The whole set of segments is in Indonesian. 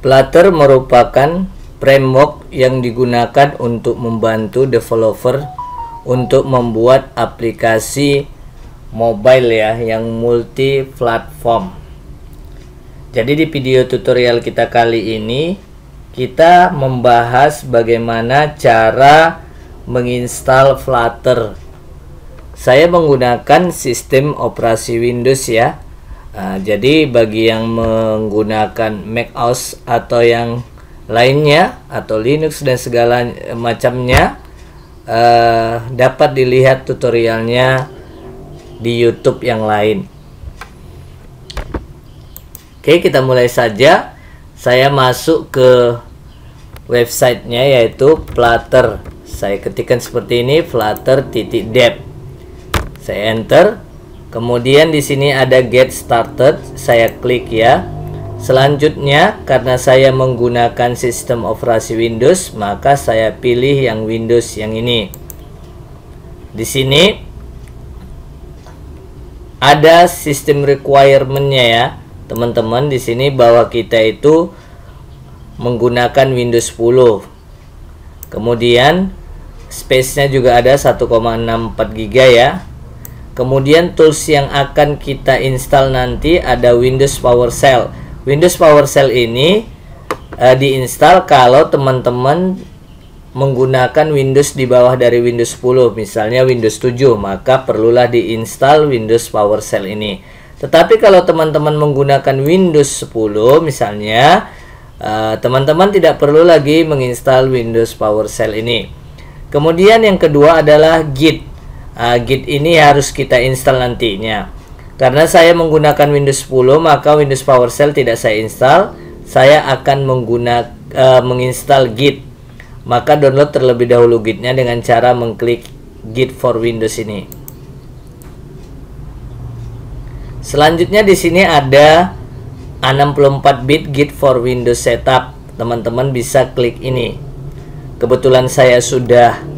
Flutter merupakan framework yang digunakan untuk membantu developer untuk membuat aplikasi mobile ya yang multi platform. Jadi di video tutorial kita kali ini kita membahas bagaimana cara menginstal Flutter. Saya menggunakan sistem operasi Windows ya. Jadi bagi yang menggunakan macOS atau yang lainnya atau Linux dan segala macamnya, dapat dilihat tutorialnya di YouTube yang lain. Oke, kita mulai saja. Saya masuk ke websitenya yaitu Flutter. Saya ketikkan seperti ini, flutter.dev. Saya enter. Kemudian di sini ada Get Started, saya klik ya. Selanjutnya karena saya menggunakan sistem operasi Windows, maka saya pilih yang Windows yang ini. Di sini ada sistem requirement-nya ya, teman-teman. Di sini bahwa kita itu menggunakan Windows 10. Kemudian space-nya juga ada 1,64 GB ya. Kemudian tools yang akan kita install nanti ada Windows PowerShell. Windows PowerShell ini diinstal kalau teman-teman menggunakan Windows di bawah dari Windows 10, misalnya Windows 7, maka perlulah diinstal Windows PowerShell ini. Tetapi kalau teman-teman menggunakan Windows 10 misalnya, teman-teman tidak perlu lagi menginstal Windows PowerShell ini. Kemudian yang kedua adalah Git. Git ini harus kita install nantinya. Karena saya menggunakan Windows 10, maka Windows PowerShell tidak saya install. Saya akan menginstal Git. Maka download terlebih dahulu Gitnya dengan cara mengklik Git for Windows ini. Selanjutnya di sini ada 64 bit Git for Windows setup. Teman-teman bisa klik ini. Kebetulan saya sudah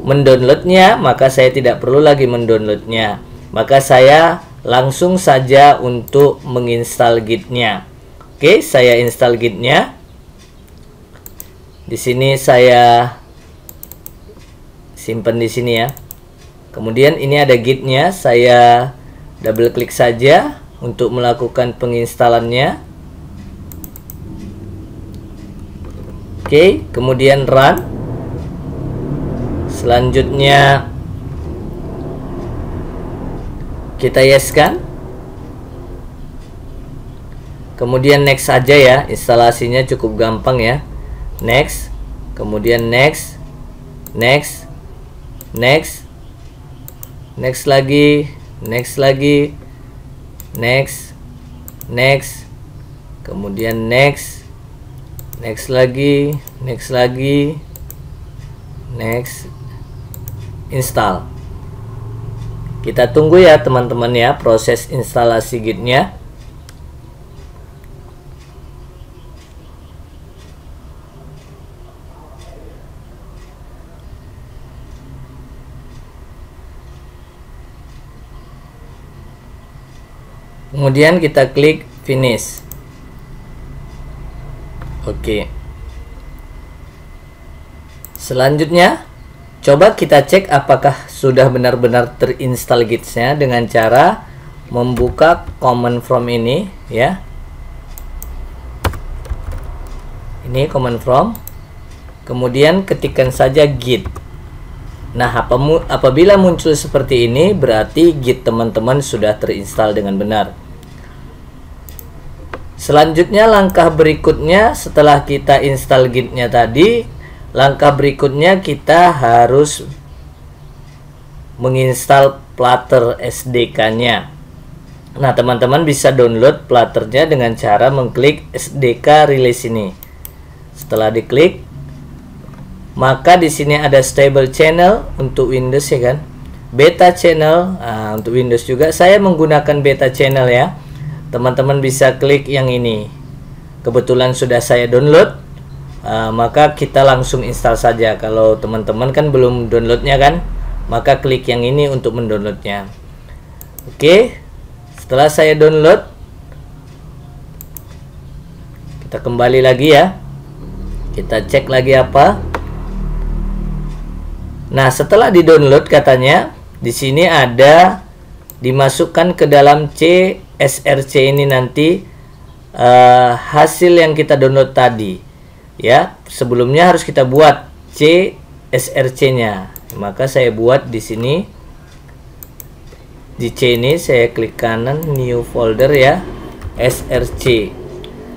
mendownloadnya, maka saya tidak perlu lagi mendownloadnya. Maka saya langsung saja untuk menginstal Gitnya. Oke, saya install Gitnya. Di sini saya simpan di sini ya. Kemudian ini ada Gitnya, saya double klik saja untuk melakukan penginstalannya. Oke, kemudian run. Selanjutnya kita yes-kan. Kemudian next saja ya, instalasinya cukup gampang ya. Next, kemudian next, next, next, next lagi, next lagi, next, next, kemudian next, next lagi, next lagi, next, install. Kita tunggu ya teman-teman ya proses instalasi Gitnya. Kemudian kita klik finish. Oke. Selanjutnya coba kita cek apakah sudah benar-benar terinstall Git-nya dengan cara membuka command from ini ya. Ini command from. Kemudian ketikkan saja Git. Nah, apabila muncul seperti ini berarti Git teman-teman sudah terinstall dengan benar. Selanjutnya langkah berikutnya setelah kita install Git-nya tadi, langkah berikutnya kita harus menginstal Flutter SDK-nya. Nah, teman-teman bisa download Flutter-nya dengan cara mengklik SDK release ini. Setelah diklik, maka di sini ada stable channel untuk Windows ya kan. Beta channel untuk Windows juga. Saya menggunakan beta channel ya. Teman-teman bisa klik yang ini. Kebetulan sudah saya download. Maka kita langsung install saja. Kalau teman-teman kan belum downloadnya kan, maka klik yang ini untuk mendownloadnya. Oke, setelah saya download, kita Kita kembali lagi ya. Kita cek lagi apa. Nah, setelah di-download katanya di sini ada dimasukkan ke dalam CSRC ini nanti hasil yang kita download tadi. Ya, sebelumnya harus kita buat CSRC-nya. Maka saya buat di sini. Di C ini saya klik kanan, new folder ya, SRC.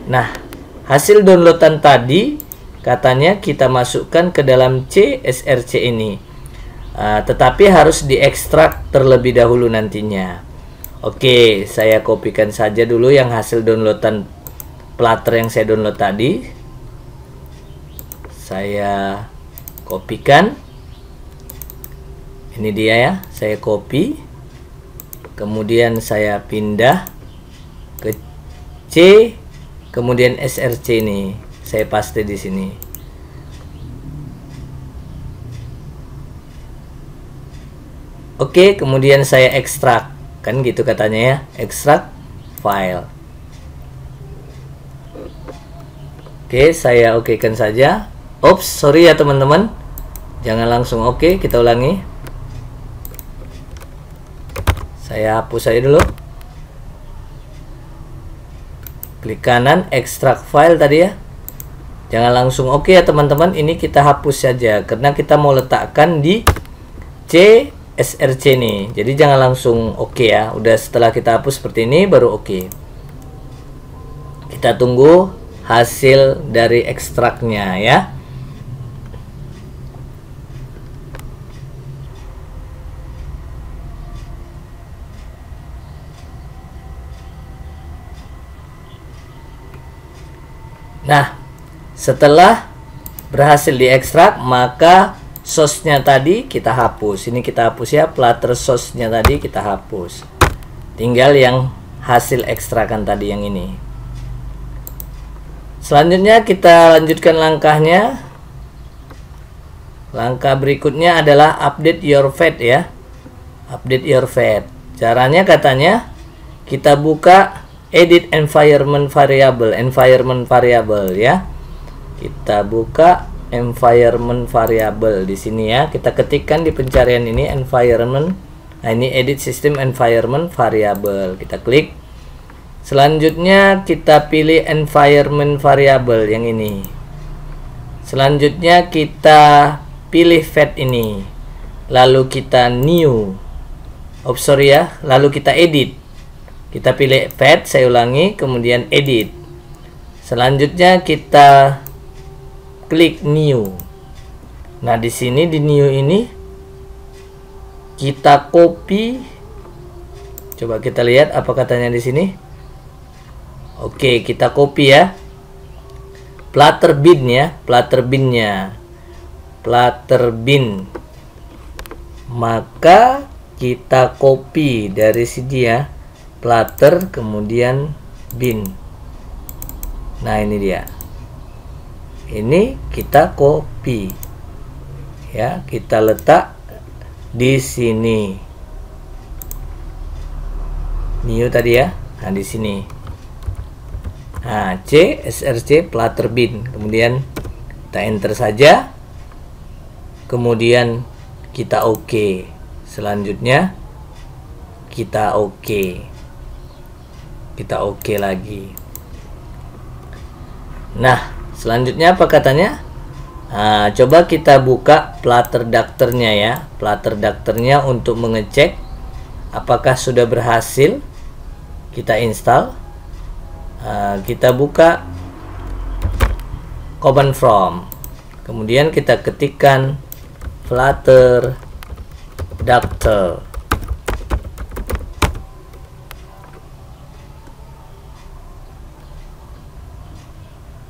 Nah, hasil downloadan tadi katanya kita masukkan ke dalam CSRC ini. Tetapi harus diekstrak terlebih dahulu nantinya. Oke, saya kopikan saja dulu yang hasil downloadan Flutter yang saya download tadi. Saya kopikan. Ini dia ya, saya copy. Kemudian saya pindah ke C, kemudian SRC ini saya paste di sini. Oke, kemudian saya ekstrak, kan gitu katanya ya, ekstrak file. Oke, saya okekan saja. Oops, sorry ya teman-teman, jangan langsung oke, kita ulangi. Saya hapus aja dulu. Klik kanan, ekstrak file tadi ya. Jangan langsung oke ya teman-teman. Ini kita hapus saja karena kita mau letakkan di CSRC nih. Jadi jangan langsung oke ya. Udah setelah kita hapus seperti ini baru oke. Kita tunggu hasil dari ekstraknya ya. Nah, setelah berhasil diekstrak, maka source-nya tadi kita hapus. Ini kita hapus ya, Flutter source-nya tadi kita hapus. Tinggal yang hasil ekstrakan tadi yang ini. Selanjutnya kita lanjutkan langkahnya. Langkah berikutnya adalah update your fat ya. Update your fat. Caranya katanya kita buka edit environment variable ya. Kita buka environment variable di sini ya. Kita ketikkan di pencarian ini environment. Nah, ini edit system environment variable. Kita klik. Selanjutnya kita pilih environment variable yang ini. Selanjutnya kita pilih fat ini. Lalu kita new. Lalu kita edit. Kita pilih fat, saya ulangi, kemudian edit. Selanjutnya kita klik new. Nah, di sini di new ini kita copy. Coba kita lihat apa katanya di sini. Oke, kita copy ya. Flutter bin ya, Flutter binnya. Flutter bin. Maka kita copy dari sini ya. Flutter kemudian bin. Nah, ini dia. Ini kita copy. Ya, kita letak di sini. New tadi ya. Nah, di sini. Nah, CSRC Flutter bin. Kemudian kita enter saja. Kemudian kita oke. Selanjutnya kita oke. Kita oke lagi. Nah, selanjutnya apa katanya? Nah, coba kita buka Flutter Ductor-nya ya. Flutter Ductor-nya untuk mengecek apakah sudah berhasil kita install. Kita buka command from. Kemudian kita ketikkan Flutter Ductor.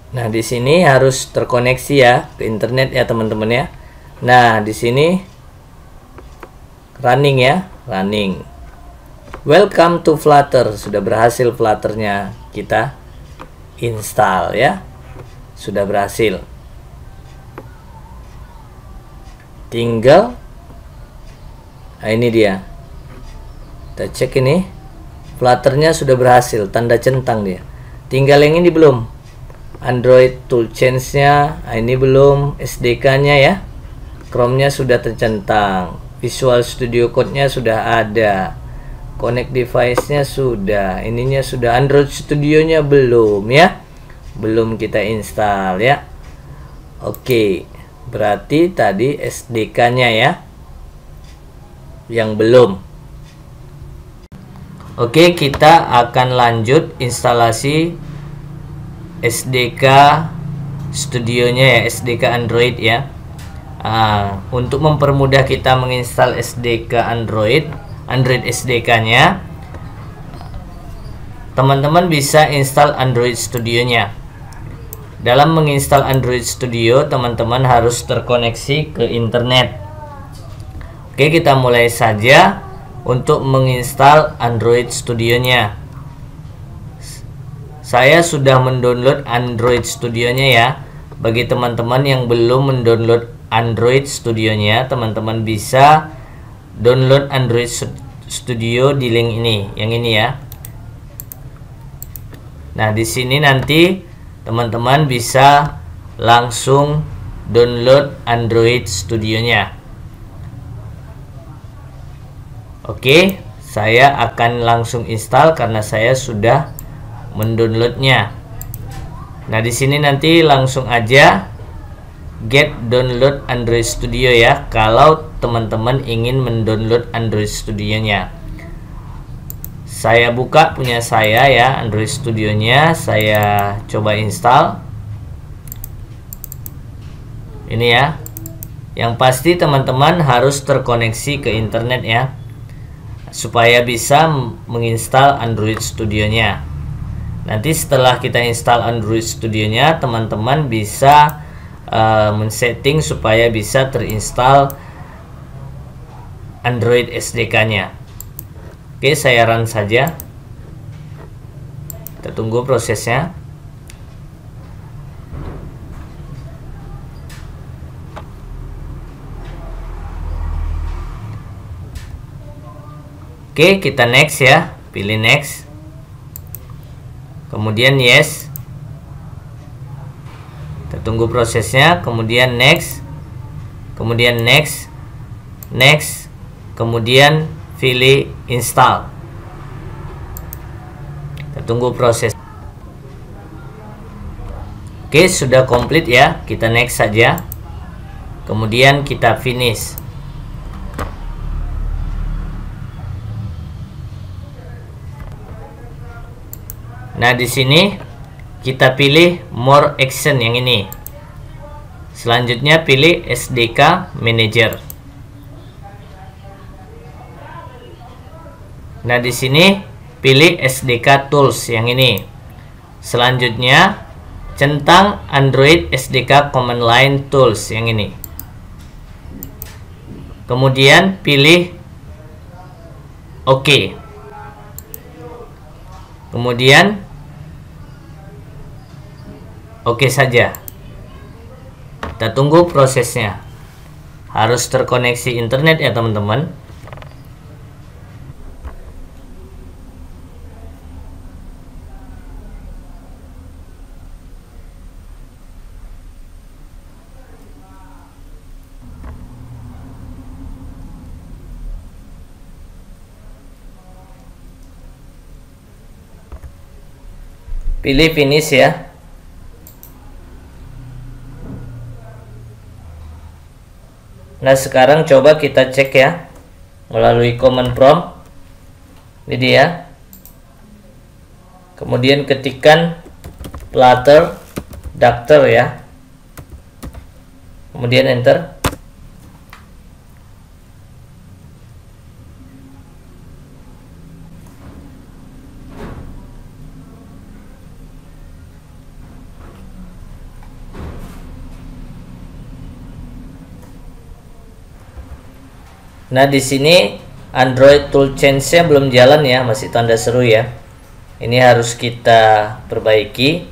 Nah, di sini harus terkoneksi ya ke internet ya teman-teman ya. Nah, di sini running ya, running. Welcome to Flutter. Sudah berhasil Flutter-nya kita install ya. Sudah berhasil. Tinggal nah, ini dia. Kita cek ini. Flutter-nya sudah berhasil, tanda centang dia. Tinggal yang ini belum. Android toolchains-nya. Nah, ini belum. SDK-nya ya, Chrome-nya sudah tercentang, Visual Studio Code-nya sudah ada, Connect device-nya sudah, ininya sudah. Android Studio-nya belum ya, belum kita install ya. Oke, berarti tadi SDK-nya ya yang belum. Oke, kita akan lanjut instalasi SDK Studionya ya, SDK Android ya. Untuk mempermudah kita menginstal SDK Android SDK-nya, teman-teman bisa install Android Studio-nya. Dalam menginstal Android Studio, teman-teman harus terkoneksi ke internet. Oke, kita mulai saja untuk menginstal Android Studio-nya. Saya sudah mendownload Android Studio-nya ya. Bagi teman-teman yang belum mendownload Android Studio-nya, teman-teman bisa download Android Studio di link ini, yang ini ya. Nah, di sini nanti teman-teman bisa langsung download Android Studio-nya. Oke, saya akan langsung install karena saya sudah mendownloadnya. Nah, di sini nanti langsung aja get download Android Studio ya, kalau teman-teman ingin mendownload Android Studio-nya. Saya buka punya saya ya, Android Studio-nya saya coba install. Ini ya. Yang pasti teman-teman harus terkoneksi ke internet ya, supaya bisa menginstal Android Studio-nya. Nanti setelah kita install Android Studio-nya, teman-teman bisa men-setting supaya bisa terinstall Android SDK-nya. Oke, saya run saja. Kita tunggu prosesnya. Oke, kita next ya. Pilih next. Kemudian yes. Kita tunggu prosesnya, kemudian next, kemudian next, next, kemudian pilih install. Kita tunggu proses. Oke, sudah komplit ya. Kita next saja. Kemudian kita finish. Nah, di sini kita pilih more action yang ini. Selanjutnya pilih SDK Manager. Nah, di sini pilih SDK Tools yang ini. Selanjutnya centang Android SDK Command Line Tools yang ini. Kemudian pilih OK. Kemudian oke saja. Kita tunggu prosesnya. Harus terkoneksi internet ya teman-teman. Pilih finish ya. Nah, sekarang coba kita cek ya melalui command prompt. Ini dia. Kemudian ketikkan Flutter Doctor ya. Kemudian enter. Nah, di sini Android toolchains-nya belum jalan ya, masih tanda seru ya. Ini harus kita perbaiki.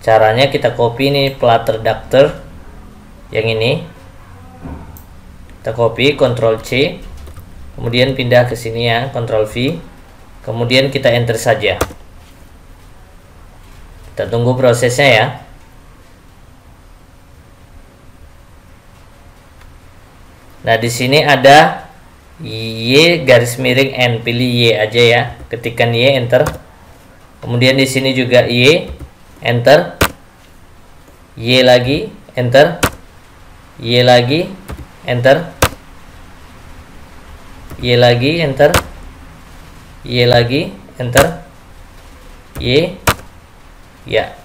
Caranya kita copy nih Flutter Doctor yang ini. Kita copy, Ctrl C. Kemudian pindah ke sini ya, Ctrl V. Kemudian kita enter saja. Kita tunggu prosesnya ya. Nah, di sini ada Y garis miring N, pilih Y aja ya. Ketikkan Y, enter. Kemudian di sini juga Y, enter. Y lagi, enter. Y lagi, enter. Y lagi, enter. Y lagi, enter. Y. Ya.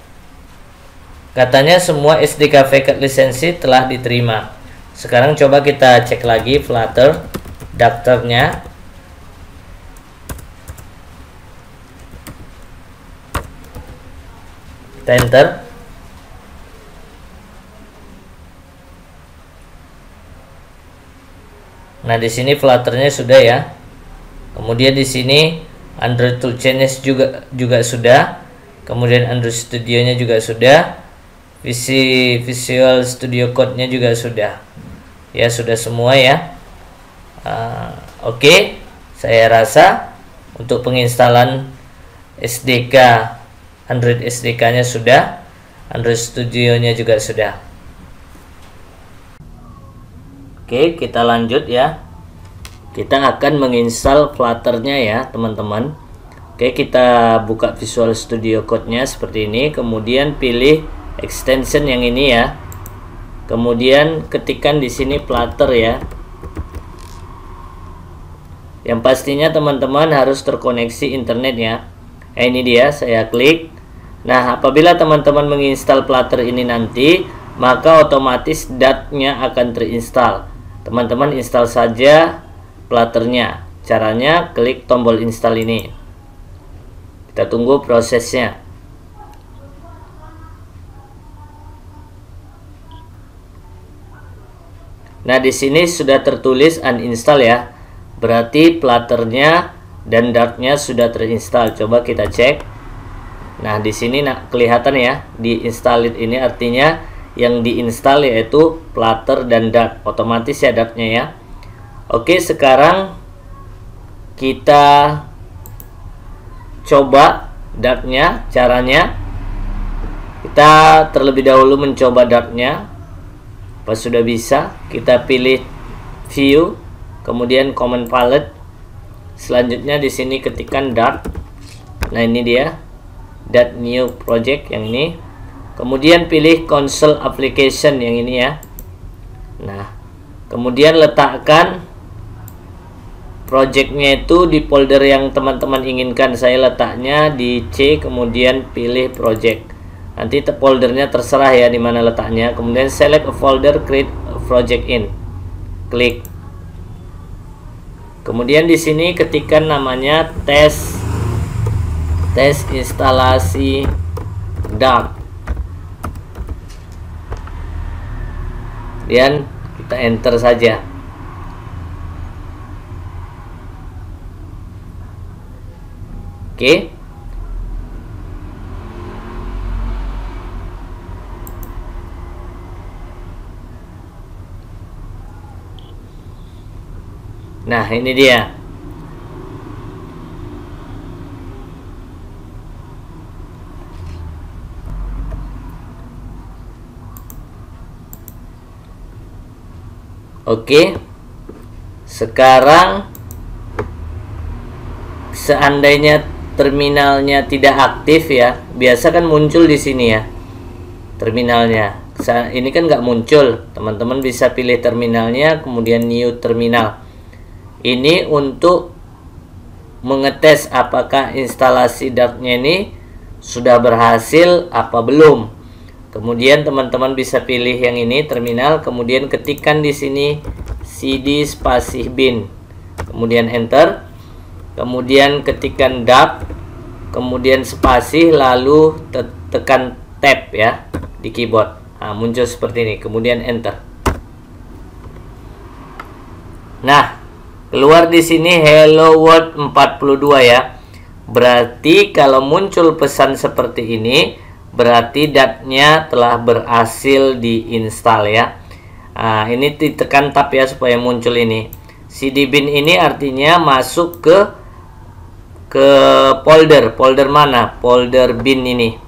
Katanya semua SDK Vcat lisensi telah diterima. Sekarang coba kita cek lagi Flutter daftarnya. Kita enter. Nah, di sini Flutternya sudah ya. Kemudian di sini Android Toolchain-nya juga sudah. Kemudian Android Studio-nya juga sudah. Visual Studio Code-nya juga sudah. Ya, sudah semua ya. Oke. Saya rasa untuk penginstalan SDK Android SDK-nya sudah. Android Studio-nya juga sudah. Oke, kita lanjut ya. Kita akan menginstal Flutter-nya ya, teman-teman. Oke, kita buka Visual Studio Code-nya seperti ini. Kemudian pilih extension yang ini ya. Kemudian ketikkan di sini Flutter ya. Yang pastinya teman-teman harus terkoneksi internet ya. Ini dia, saya klik. Nah, apabila teman-teman menginstal Flutter ini nanti, maka otomatis Dart-nya akan terinstall. Teman-teman install saja Flutter-nya. Caranya klik tombol install ini. Kita tunggu prosesnya. Nah, di sini sudah tertulis uninstall ya. Berarti Flutter-nya dan Dart-nya sudah terinstall. Coba kita cek. Nah, di sini kelihatan ya, di-install ini artinya yang diinstal yaitu Flutter dan Dart. Otomatis ya Dart-nya ya. Oke, sekarang kita coba Dart-nya. Caranya kita terlebih dahulu mencoba Dart-nya. Pas sudah bisa, kita pilih View, kemudian Command Palette. Selanjutnya di sini ketikkan Dart. Nah, ini dia Dart New Project yang ini. Kemudian pilih Console Application yang ini ya. Nah, kemudian letakkan projectnya itu di folder yang teman-teman inginkan. Saya letaknya di C, kemudian pilih project. Nanti foldernya terserah ya di mana letaknya. Kemudian select a folder, create a project in. Klik. Kemudian di sini ketikkan namanya tes instalasi Dart. Kemudian kita enter saja. Oke. Nah, ini dia. Oke. Sekarang seandainya terminalnya tidak aktif ya, biasa kan muncul di sini ya terminalnya. Ini kan nggak muncul. Teman-teman bisa pilih terminalnya, kemudian new terminal. Ini untuk mengetes apakah instalasi Dart-nya ini sudah berhasil apa belum. Kemudian teman-teman bisa pilih yang ini terminal, kemudian ketikkan di sini cd spasi bin, kemudian enter, kemudian ketikkan Dart, kemudian spasi, lalu tekan tab ya di keyboard. Nah, muncul seperti ini, kemudian enter. Nah, keluar di sini Hello World 42 ya. Berarti kalau muncul pesan seperti ini, berarti Dart-nya telah berhasil diinstal ya. Nah, ini ditekan tab ya supaya muncul ini. CD bin ini artinya masuk ke folder mana? Folder bin ini.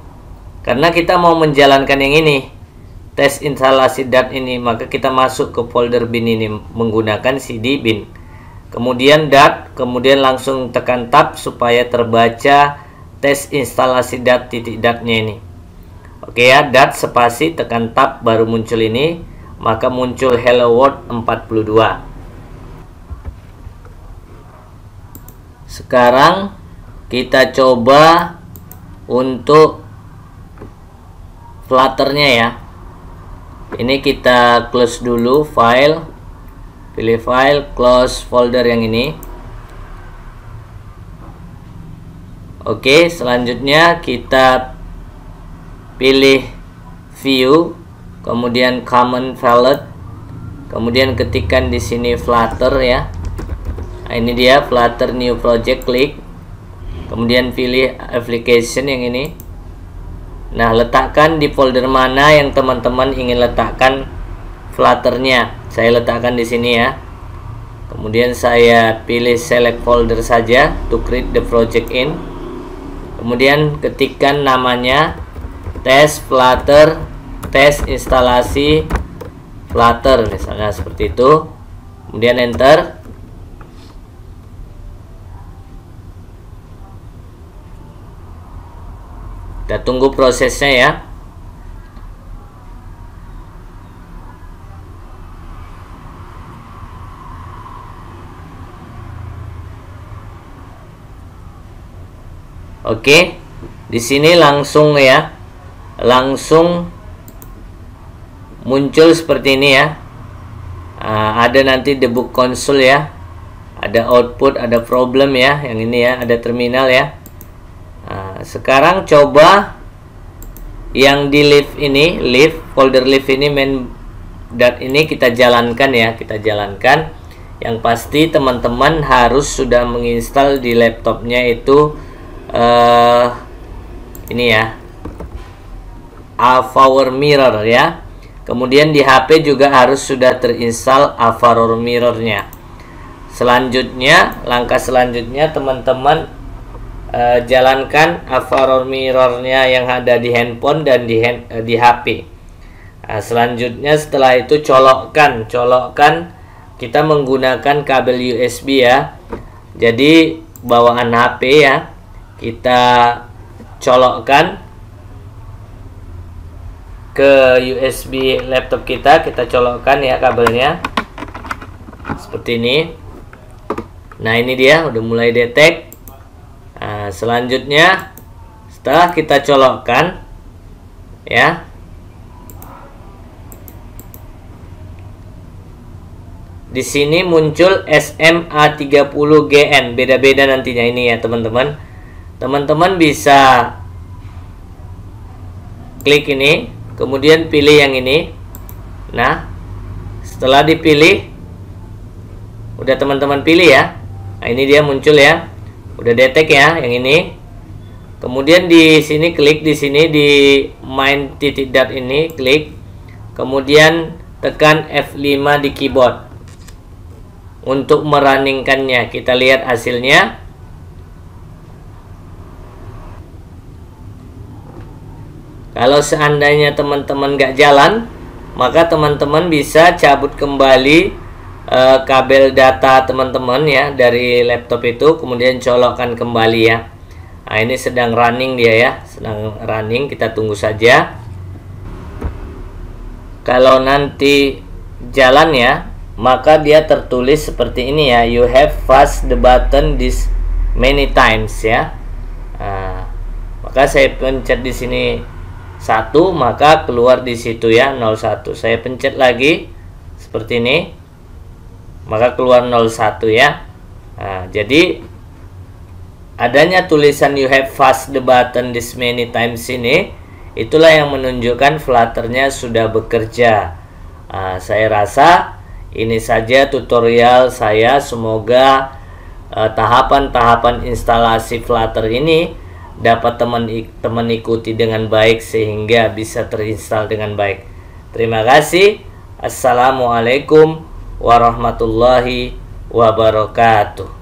Karena kita mau menjalankan yang ini. tes instalasi Dart ini, maka kita masuk ke folder bin ini menggunakan cd bin. Kemudian Dart, kemudian langsung tekan tab supaya terbaca tes instalasi Dart.Dart-nya ini. Oke ya, Dart spasi tekan tab baru muncul ini, maka muncul Hello World 42. Sekarang kita coba untuk Flutternya ya. Ini kita close dulu file, pilih file, close folder yang ini. Oke, selanjutnya kita pilih view, kemudian common palette, kemudian ketikkan di sini Flutter ya. Nah, ini dia Flutter new project, klik, kemudian pilih application yang ini. Nah, letakkan di folder mana yang teman-teman ingin letakkan Flutternya. Saya letakkan di sini ya. Kemudian saya pilih select folder saja to create the project in. Kemudian ketikkan namanya test Flutter, tes instalasi Flutter misalnya seperti itu. Kemudian enter. Kita tunggu prosesnya ya. Oke, di sini langsung ya, langsung muncul seperti ini ya. Ada nanti debug console ya, ada output, ada problem ya, yang ini ya, ada terminal ya. Sekarang coba yang di live ini, folder live ini, main Dart ini kita jalankan ya, kita jalankan. Yang pasti teman-teman harus sudah menginstal di laptopnya itu ini ya, Avro Mirror ya. Kemudian di HP juga harus sudah terinstall Avro Mirror-nya. Selanjutnya, langkah selanjutnya teman-teman jalankan Avro Mirror-nya yang ada di handphone dan di HP. Selanjutnya setelah itu colokkan kita menggunakan kabel USB ya. Jadi bawaan HP ya, kita colokkan ke USB laptop kita colokkan ya kabelnya seperti ini. Nah, ini dia udah mulai detect. Nah, selanjutnya setelah kita colokkan ya, di sini muncul SMA30GN, beda-beda nantinya ini ya teman-teman. Teman-teman bisa klik ini, kemudian pilih yang ini. Nah, setelah dipilih, udah teman-teman pilih ya. Nah, ini dia muncul ya. Udah detect ya yang ini. Kemudian di sini klik di sini di main.Dart ini, klik. Kemudian tekan F5 di keyboard untuk merunningkannya. Kita lihat hasilnya. Kalau seandainya teman-teman nggak jalan, maka teman-teman bisa cabut kembali kabel data teman-teman ya dari laptop itu, kemudian colokkan kembali ya. Nah, ini sedang running dia ya, sedang running, kita tunggu saja. Kalau nanti jalan ya, maka dia tertulis seperti ini ya, you have pressed the button this many times ya. Nah, maka saya pencet di sini 1, maka keluar di situ ya 01. Saya pencet lagi seperti ini, maka keluar 01 ya. Nah, jadi adanya tulisan you have pressed the button this many times ini, itulah yang menunjukkan Flutternya sudah bekerja. Nah, saya rasa ini saja tutorial saya. Semoga tahapan-tahapan instalasi Flutter ini dapat teman-teman ikuti dengan baik sehingga bisa terinstall dengan baik. Terima kasih. Assalamualaikum warahmatullahi wabarakatuh.